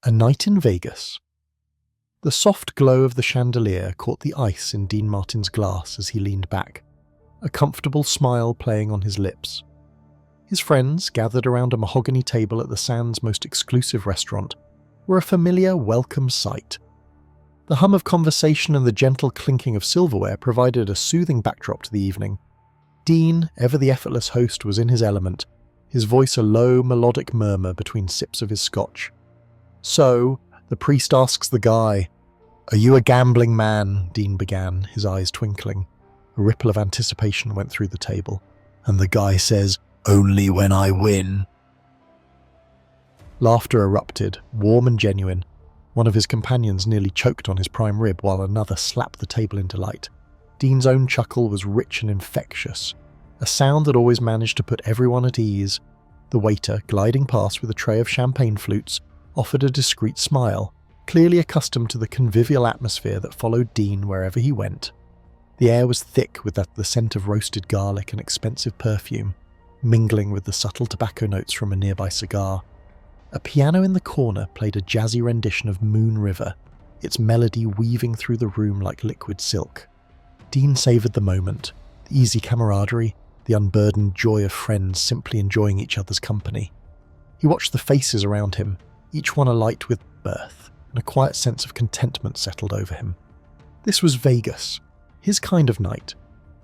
A night in Vegas. The soft glow of the chandelier caught the ice in Dean Martin's glass as he leaned back, a comfortable smile playing on his lips. His friends, gathered around a mahogany table at the Sands' most exclusive restaurant, were a familiar, welcome sight. The hum of conversation and the gentle clinking of silverware provided a soothing backdrop to the evening. Dean, ever the effortless host, was in his element, his voice a low, melodic murmur between sips of his scotch. "So, the priest asks the guy, 'Are you a gambling man?' Dean began, his eyes twinkling. A ripple of anticipation went through the table. And the guy says, 'Only when I win.'" Laughter erupted, warm and genuine. One of his companions nearly choked on his prime rib while another slapped the table in delight. Dean's own chuckle was rich and infectious, a sound that always managed to put everyone at ease. The waiter, gliding past with a tray of champagne flutes, offered a discreet smile, clearly accustomed to the convivial atmosphere that followed Dean wherever he went. The air was thick with the scent of roasted garlic and expensive perfume, mingling with the subtle tobacco notes from a nearby cigar. A piano in the corner played a jazzy rendition of Moon River, its melody weaving through the room like liquid silk. Dean savoured the moment, the easy camaraderie, the unburdened joy of friends simply enjoying each other's company. He watched the faces around him, each one alight with mirth, and a quiet sense of contentment settled over him. This was Vegas, his kind of night,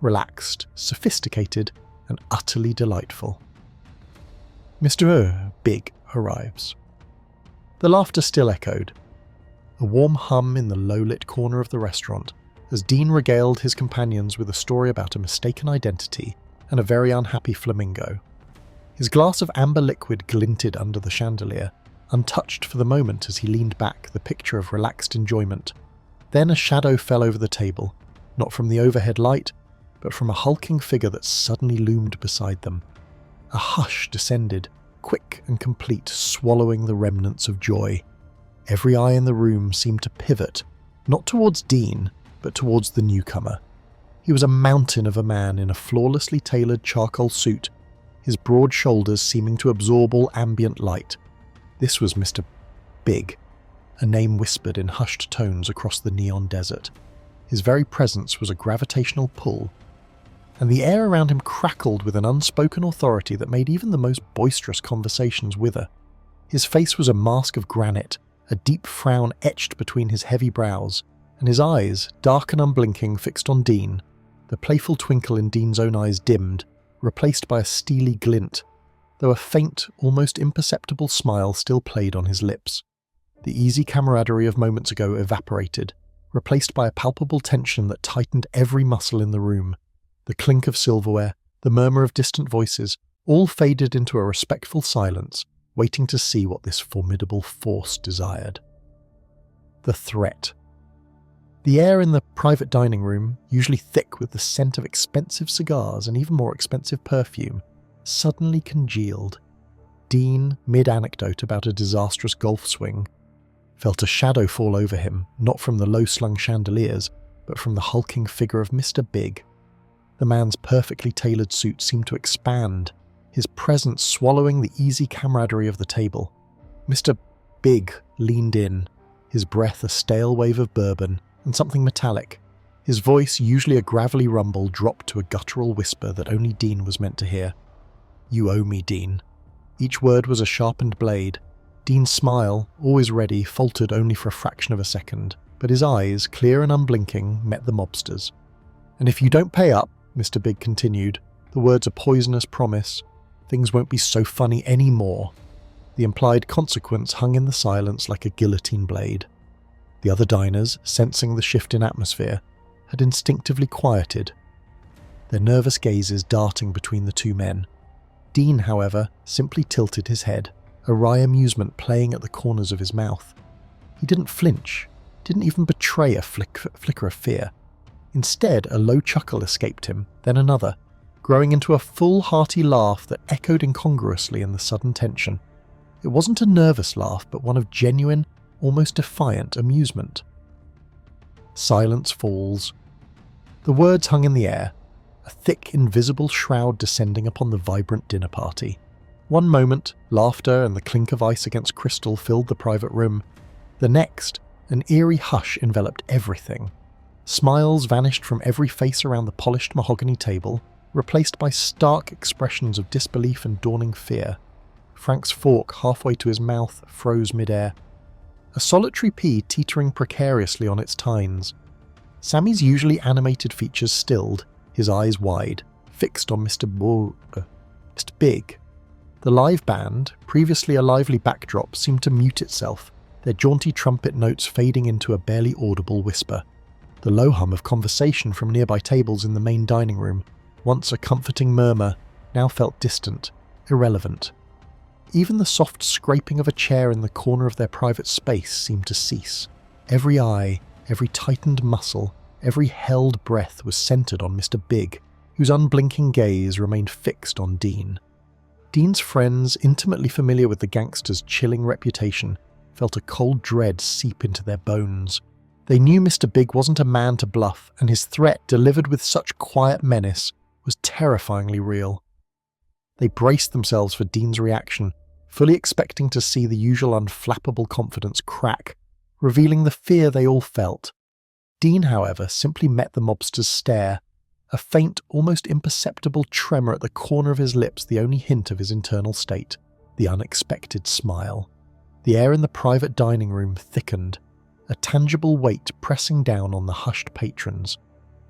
relaxed, sophisticated, and utterly delightful. Mr. Big arrives. The laughter still echoed. A warm hum in the low-lit corner of the restaurant as Dean regaled his companions with a story about a mistaken identity and a very unhappy flamingo. His glass of amber liquid glinted under the chandelier, untouched for the moment as he leaned back, the picture of relaxed enjoyment. Then a shadow fell over the table, not from the overhead light, but from a hulking figure that suddenly loomed beside them. A hush descended, quick and complete, swallowing the remnants of joy. Every eye in the room seemed to pivot, not towards Dean, but towards the newcomer. He was a mountain of a man in a flawlessly tailored charcoal suit, his broad shoulders seeming to absorb all ambient light. This was Mr. Big, a name whispered in hushed tones across the neon desert. His very presence was a gravitational pull, and the air around him crackled with an unspoken authority that made even the most boisterous conversations wither. His face was a mask of granite, a deep frown etched between his heavy brows, and his eyes, dark and unblinking, fixed on Dean. The playful twinkle in Dean's own eyes dimmed, replaced by a steely glint, though a faint, almost imperceptible smile still played on his lips. The easy camaraderie of moments ago evaporated, replaced by a palpable tension that tightened every muscle in the room. The clink of silverware, the murmur of distant voices, all faded into a respectful silence, waiting to see what this formidable force desired. The threat. The air in the private dining room, usually thick with the scent of expensive cigars and even more expensive perfume, suddenly congealed. Dean, mid-anecdote about a disastrous golf swing, felt a shadow fall over him, not from the low-slung chandeliers, but from the hulking figure of Mr. Big. The man's perfectly tailored suit seemed to expand, his presence swallowing the easy camaraderie of the table. Mr. Big leaned in, his breath a stale wave of bourbon and something metallic. His voice, usually a gravelly rumble, dropped to a guttural whisper that only Dean was meant to hear. "You owe me, Dean." Each word was a sharpened blade. Dean's smile, always ready, faltered only for a fraction of a second, but his eyes, clear and unblinking, met the mobster's. "And if you don't pay up," Mr. Big continued, the words a poisonous promise, "things won't be so funny anymore." The implied consequence hung in the silence like a guillotine blade. The other diners, sensing the shift in atmosphere, had instinctively quieted, their nervous gazes darting between the two men. Dean, however, simply tilted his head, a wry amusement playing at the corners of his mouth. He didn't flinch, didn't even betray a flicker of fear. Instead, a low chuckle escaped him, then another, growing into a full, hearty laugh that echoed incongruously in the sudden tension. It wasn't a nervous laugh, but one of genuine, almost defiant amusement. Silence falls. The words hung in the air, a thick, invisible shroud descending upon the vibrant dinner party. One moment, laughter and the clink of ice against crystal filled the private room. The next, an eerie hush enveloped everything. Smiles vanished from every face around the polished mahogany table, replaced by stark expressions of disbelief and dawning fear. Frank's fork, halfway to his mouth, froze midair, a solitary pea teetering precariously on its tines. Sammy's usually animated features stilled, his eyes wide, fixed on Mr. Big. The live band, previously a lively backdrop, seemed to mute itself, their jaunty trumpet notes fading into a barely audible whisper. The low hum of conversation from nearby tables in the main dining room, once a comforting murmur, now felt distant, irrelevant. Even the soft scraping of a chair in the corner of their private space seemed to cease. Every eye, every tightened muscle, every held breath was centered on Mr. Big, whose unblinking gaze remained fixed on Dean. Dean's friends, intimately familiar with the gangster's chilling reputation, felt a cold dread seep into their bones. They knew Mr. Big wasn't a man to bluff, and his threat, delivered with such quiet menace, was terrifyingly real. They braced themselves for Dean's reaction, fully expecting to see the usual unflappable confidence crack, revealing the fear they all felt. Dean, however, simply met the mobster's stare, a faint, almost imperceptible tremor at the corner of his lips the only hint of his internal state, the unexpected smile. The air in the private dining room thickened, a tangible weight pressing down on the hushed patrons.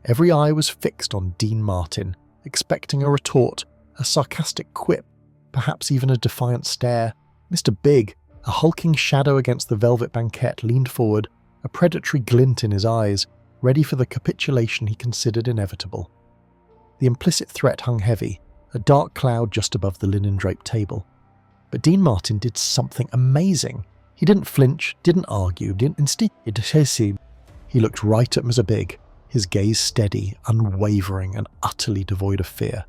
Every eye was fixed on Dean Martin, expecting a retort, a sarcastic quip, perhaps even a defiant stare. Mr. Big, a hulking shadow against the velvet banquette, leaned forward, a predatory glint in his eyes, ready for the capitulation he considered inevitable. The implicit threat hung heavy, a dark cloud just above the linen-draped table. But Dean Martin did something amazing. He didn't flinch, didn't argue, instead he looked right at Mr. Big, his gaze steady, unwavering, and utterly devoid of fear.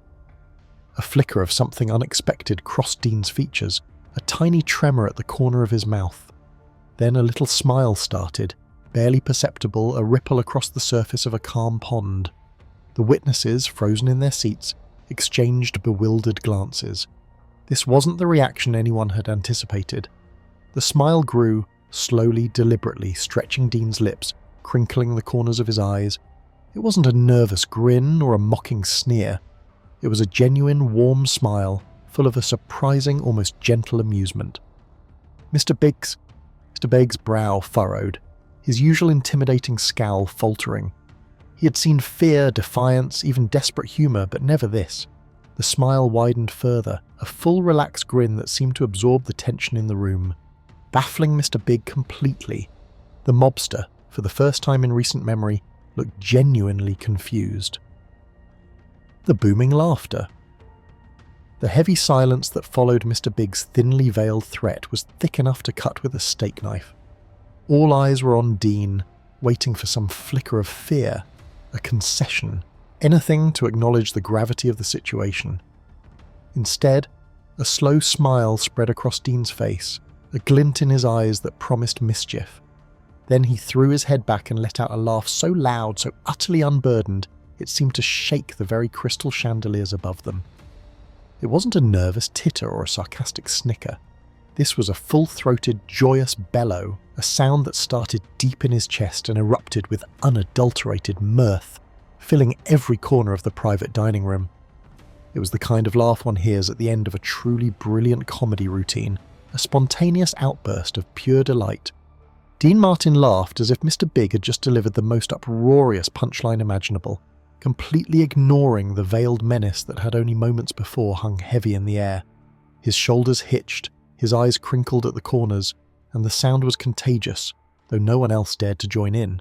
A flicker of something unexpected crossed Dean's features, a tiny tremor at the corner of his mouth. Then a little smile started, barely perceptible, a ripple across the surface of a calm pond. The witnesses, frozen in their seats, exchanged bewildered glances. This wasn't the reaction anyone had anticipated. The smile grew, slowly, deliberately, stretching Dean's lips, crinkling the corners of his eyes. It wasn't a nervous grin or a mocking sneer. It was a genuine, warm smile, full of a surprising, almost gentle amusement. Mr. Big's brow furrowed, his usual intimidating scowl faltering. He had seen fear, defiance, even desperate humour, but never this. The smile widened further, a full relaxed grin that seemed to absorb the tension in the room. Baffling Mr. Big completely, the mobster, for the first time in recent memory, looked genuinely confused. The booming laughter. The heavy silence that followed Mr. Big's thinly veiled threat was thick enough to cut with a steak knife. All eyes were on Dean, waiting for some flicker of fear, a concession, anything to acknowledge the gravity of the situation. Instead, a slow smile spread across Dean's face, a glint in his eyes that promised mischief. Then he threw his head back and let out a laugh so loud, so utterly unburdened, it seemed to shake the very crystal chandeliers above them. It wasn't a nervous titter or a sarcastic snicker. This was a full-throated, joyous bellow, a sound that started deep in his chest and erupted with unadulterated mirth, filling every corner of the private dining room. It was the kind of laugh one hears at the end of a truly brilliant comedy routine, a spontaneous outburst of pure delight. Dean Martin laughed as if Mr. Big had just delivered the most uproarious punchline imaginable, completely ignoring the veiled menace that had only moments before hung heavy in the air. His shoulders hitched, his eyes crinkled at the corners, and the sound was contagious, though no one else dared to join in.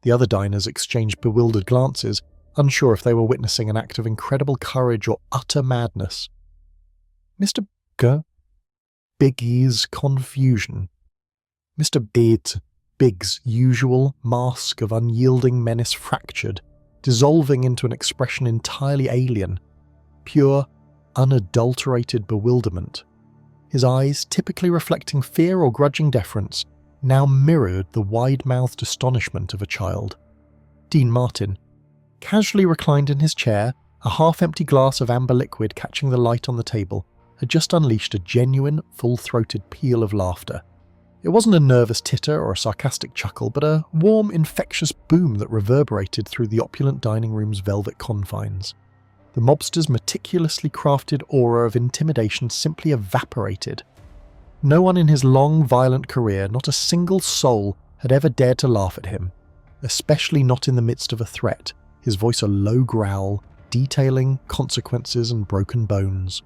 The other diners exchanged bewildered glances, unsure if they were witnessing an act of incredible courage or utter madness. Mr. Big's confusion. Mr. Big's usual mask of unyielding menace fractured, dissolving into an expression entirely alien, pure, unadulterated bewilderment. His eyes, typically reflecting fear or grudging deference, now mirrored the wide-mouthed astonishment of a child. Dean Martin, casually reclined in his chair, a half-empty glass of amber liquid catching the light on the table, had just unleashed a genuine, full-throated peal of laughter. It wasn't a nervous titter or a sarcastic chuckle, but a warm, infectious boom that reverberated through the opulent dining room's velvet confines. The mobster's meticulously crafted aura of intimidation simply evaporated. No one in his long, violent career, not a single soul, had ever dared to laugh at him, especially not in the midst of a threat, his voice a low growl, detailing consequences and broken bones.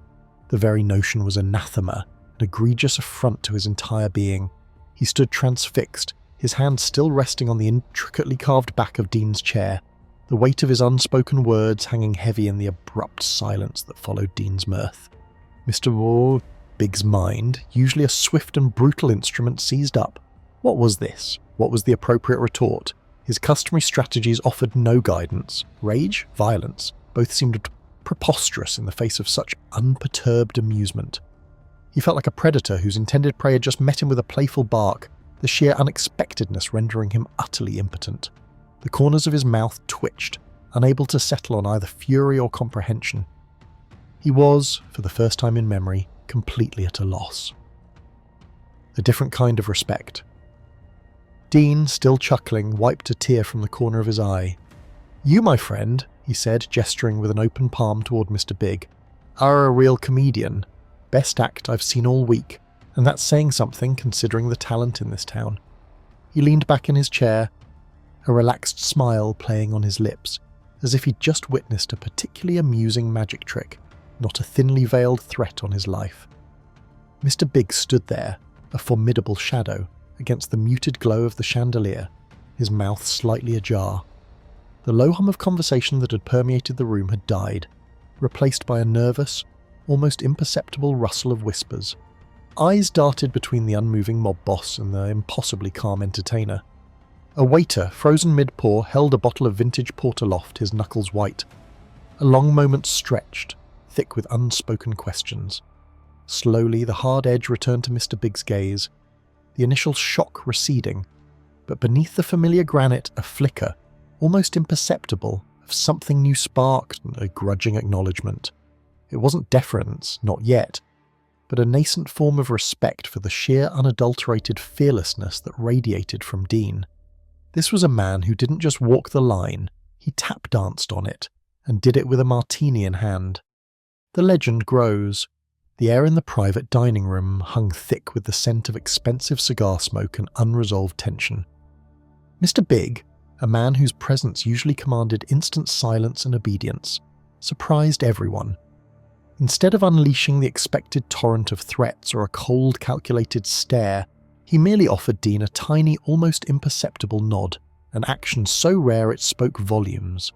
The very notion was anathema, an egregious affront to his entire being. He stood transfixed, his hand still resting on the intricately carved back of Dean's chair, the weight of his unspoken words hanging heavy in the abrupt silence that followed Dean's mirth. Mr. Big's mind, usually a swift and brutal instrument, seized up. What was this? What was the appropriate retort? His customary strategies offered no guidance. Rage? Violence? Both seemed preposterous in the face of such unperturbed amusement. He felt like a predator whose intended prey had just met him with a playful bark, the sheer unexpectedness rendering him utterly impotent. The corners of his mouth twitched, unable to settle on either fury or comprehension. He was, for the first time in memory, completely at a loss. A different kind of respect. Dean, still chuckling, wiped a tear from the corner of his eye. "You, my friend," he said, gesturing with an open palm toward Mr. Big, "are a real comedian. Best act I've seen all week, and that's saying something considering the talent in this town." He leaned back in his chair, a relaxed smile playing on his lips, as if he'd just witnessed a particularly amusing magic trick, not a thinly veiled threat on his life. Mr. Big stood there, a formidable shadow, against the muted glow of the chandelier, his mouth slightly ajar. The low hum of conversation that had permeated the room had died, replaced by a nervous, almost imperceptible rustle of whispers. Eyes darted between the unmoving mob boss and the impossibly calm entertainer. A waiter, frozen mid-pour, held a bottle of vintage port aloft, his knuckles white. A long moment stretched, thick with unspoken questions. Slowly, the hard edge returned to Mr. Big's gaze, the initial shock receding, but beneath the familiar granite a flicker, almost imperceptible, of something new sparked, a grudging acknowledgement. It wasn't deference, not yet, but a nascent form of respect for the sheer unadulterated fearlessness that radiated from Dean. This was a man who didn't just walk the line, he tap-danced on it, and did it with a martini in hand. The legend grows. The air in the private dining room hung thick with the scent of expensive cigar smoke and unresolved tension. Mr. Big, a man whose presence usually commanded instant silence and obedience, surprised everyone. Instead of unleashing the expected torrent of threats or a cold, calculated stare, he merely offered Dean a tiny, almost imperceptible nod, an action so rare it spoke volumes.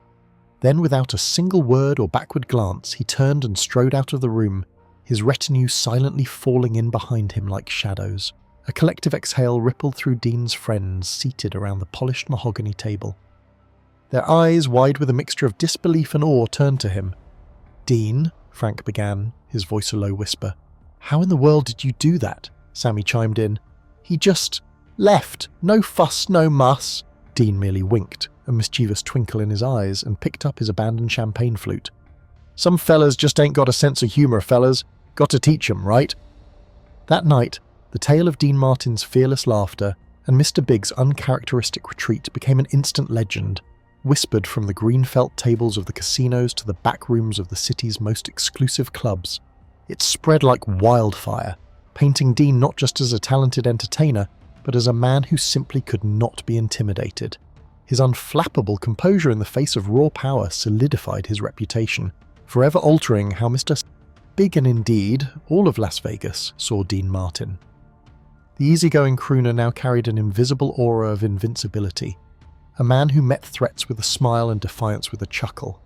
Then, without a single word or backward glance, he turned and strode out of the room, his retinue silently falling in behind him like shadows. A collective exhale rippled through Dean's friends seated around the polished mahogany table. Their eyes, wide with a mixture of disbelief and awe, turned to him. "Dean," Frank began, his voice a low whisper. "How in the world did you do that?" Sammy chimed in. "He just left. No fuss, no muss." Dean merely winked, a mischievous twinkle in his eyes, and picked up his abandoned champagne flute. "Some fellas just ain't got a sense of humour, fellas. Got to teach 'em, right?" That night, the tale of Dean Martin's fearless laughter and Mr. Big's uncharacteristic retreat became an instant legend, whispered from the green felt tables of the casinos to the back rooms of the city's most exclusive clubs. It spread like wildfire, painting Dean not just as a talented entertainer, but as a man who simply could not be intimidated. His unflappable composure in the face of raw power solidified his reputation, forever altering how Mr. Big and indeed all of Las Vegas saw Dean Martin. The easygoing crooner now carried an invisible aura of invincibility, a man who met threats with a smile and defiance with a chuckle.